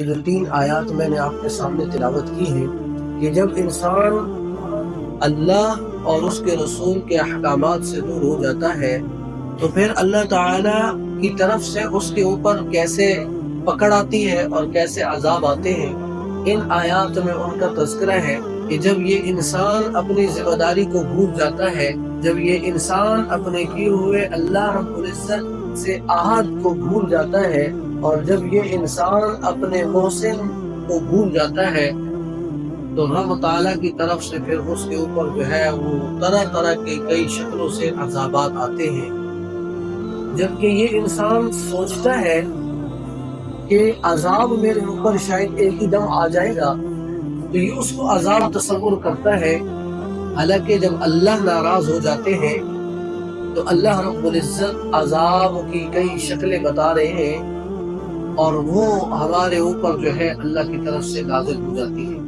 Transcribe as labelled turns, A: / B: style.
A: جو 3 آیات میں نے آپ کے سامنے تلاوت کی ہیں کہ جب انسان اللہ اور اس کے رسول کے احکامات سے دور ہو جاتا ہے تو پھر اللہ تعالیٰ کی طرف سے اس کے اوپر کیسے پکڑ آتی ہے اور کیسے عذاب آتے ہیں، ان آیات میں ان کا تذکرہ ہے کہ جب یہ انسان اپنی ذمہ داری کو بھول جاتا ہے، جب یہ انسان اپنے کیے ہوئے اللہ رب العزت سے عہد کو بھول جاتا ہے، اور جب یہ انسان اپنے محسن کو بھول جاتا ہے تو رب تعالیٰ کی طرف سے پھر اس کے اوپر جو ہے وہ طرح طرح کے کئی شکلوں سے عذابات آتے ہیں۔ جبکہ یہ انسان سوچتا ہے کہ عذاب میرے اوپر شاید ایک ہی دم آ جائے گا تو یہ اس کو عذاب تصور کرتا ہے، حالانکہ جب اللہ ناراض ہو جاتے ہیں تو اللہ رب العزت عذاب کی کئی شکلیں بتا رہے ہیں اور وہ ہمارے اوپر جو ہے اللہ کی طرف سے نازل ہو جاتی ہے۔